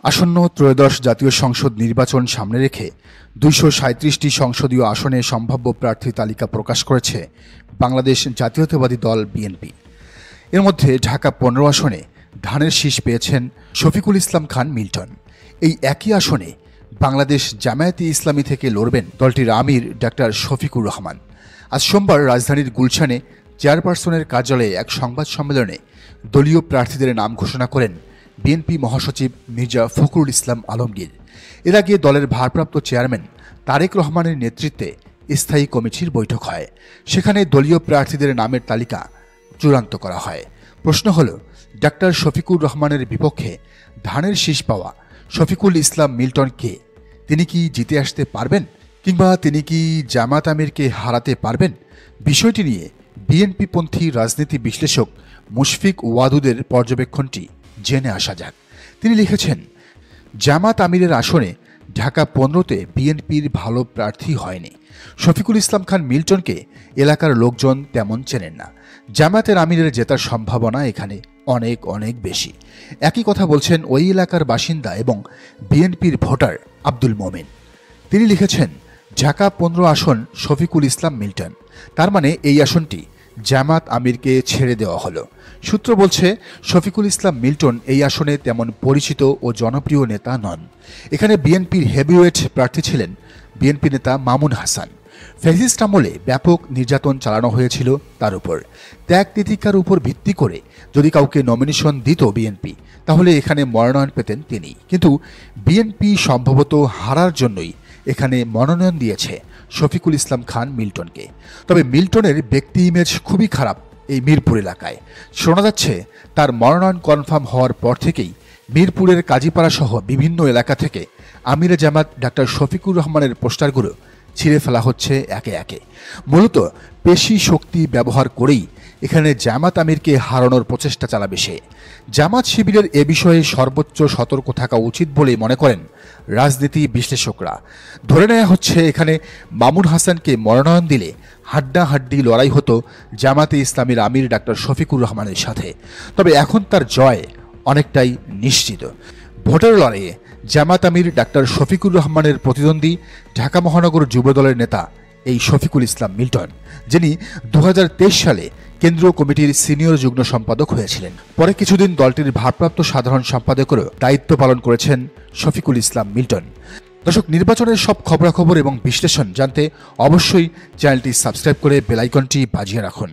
আসন্ন ত্রয়োদশ জাতীয় সংসদ নির্বাচন সামনে রেখে ২৩৭টি সংসদীয় আসনে সম্ভাব্য প্রার্থী তালিকা প্রকাশ করেছে বাংলাদেশ জাতীয়তাবাদী দল বিএনপি। এর মধ্যে ঢাকা ১৫ আসনে ধানের শীষ পেয়েছেন শফিকুল ইসলাম খান মিল্টন। এই একই আসনে বাংলাদেশ জামায়াতে ইসলামী থেকে লড়বেন দলটির আমির ডাক্তার শফিকুর রহমান। আজ সোমবার রাজধানীর গুলশানে চেয়ারপারসনের কার্যালয়ে এক সংবাদ সম্মেলনে দলীয় প্রার্থীদের নাম ঘোষণা করেন বিএনপি মহাসচিব মির্জা ফখরুল ইসলাম আলমগীর। এর আগে দলের ভারপ্রাপ্ত চেয়ারম্যান তারেক রহমানের নেতৃত্বে স্থায়ী কমিটির বৈঠক হয়। সেখানে দলীয় প্রার্থীদের নামের তালিকা চূড়ান্ত করা হয়। প্রশ্ন হল, ডাক্তার শফিকুর রহমানের বিপক্ষে ধানের শীষ পাওয়া শফিকুল ইসলাম মিল্টন কে? তিনি কি জিতে আসতে পারবেন, কিংবা তিনি কি জামাত আমিরকে হারাতে পারবেন? বিষয়টি নিয়ে বিএনপিপন্থী রাজনীতি বিশ্লেষক মুশফিক ওয়াদুদের পর্যবেক্ষণটি জেনে আসা যাক। তিনি লিখেছেন, জামাত আমিরের আসনে ঢাকা ১৫তে বিএনপির ভালো প্রার্থী হয়নি। শফিকুল ইসলাম খান মিল্টনকে এলাকার লোকজন তেমন চেনেন না। জামাতের আমিরের জেতার সম্ভাবনা এখানে অনেক অনেক বেশি। একই কথা বলছেন ওই এলাকার বাসিন্দা এবং বিএনপির ভোটার আব্দুল মোমেন। তিনি লিখেছেন, ঢাকা ১৫ আসন শফিকুল ইসলাম মিল্টন, তার মানে এই আসনটি জামাত আমিরকে ছেড়ে দেওয়া হলো। সূত্র বলছে, শফিকুল ইসলাম মিল্টন এই আসনে তেমন পরিচিত ও জনপ্রিয় নেতা নন। এখানে বিএনপির হেভিওয়েট প্রার্থী ছিলেন বিএনপি নেতা মামুন হাসান। ফ্যাসিস্ট আমলে ব্যাপক নির্যাতন চালানো হয়েছিল তার উপর। ত্যাগ তিতিকার উপর ভিত্তি করে যদি কাউকে নমিনেশন দিত বিএনপি, তাহলে এখানে মনোনয়ন পেতেন তিনি। কিন্তু বিএনপি সম্ভবত হারার জন্যই এখানে মনোনয়ন দিয়েছে শফিকুল ইসলাম খান মিল্টনকে। তবে মিল্টনের ব্যক্তি ইমেজ খুবই খারাপ এই মিরপুর এলাকায়। শোনা যাচ্ছে তার মনোনয়ন কনফার্ম হওয়ার পর থেকেই মিরপুরের কাজীপাড়া সহ বিভিন্ন এলাকা থেকে আমিরে জামাত ডাক্তার শফিকুর রহমানের পোস্টারগুলো ছিঁড়ে ফেলা হচ্ছে একে একে। মূলত পেশি শক্তি ব্যবহার করেই এখানে জামাত আমিরকে হারানোর প্রচেষ্টা চালাবে সে। জামাত শিবিরের এ বিষয়ে সর্বোচ্চ সতর্ক থাকা উচিত বলেই মনে করেন রাজনীতি বিশ্লেষকরা। ধরে নেওয়া হচ্ছে এখানে মামুন হাসানকে মনোনয়ন দিলে হাড্ডাহাড্ডি লড়াই হতো জামাতে ইসলামীর আমির ডাক্তার শফিকুর রহমানের সাথে। তবে এখন তার জয় অনেকটাই নিশ্চিত। ভোটের লড়াইয়ে জামাত আমির ডাক্তার শফিকুর রহমানের প্রতিদ্বন্দ্বী ঢাকা মহানগর যুবদলের নেতা এই শফিকুল ইসলাম মিল্টন, যিনি ২০২৩ সালে কেন্দ্রীয় কমিটির সিনিয়র যুগ্ম সম্পাদক হয়েছিলেন। পরে কিছুদিন দলটির ভারপ্রাপ্ত সাধারণ সম্পাদকেরও দায়িত্ব পালন করেছেন শফিকুল ইসলাম মিল্টন। দর্শক, নির্বাচনের সব খবরাখবর এবং বিশ্লেষণ জানতে অবশ্যই চ্যানেলটি সাবস্ক্রাইব করে বেল আইকনটি বাজিয়ে রাখুন।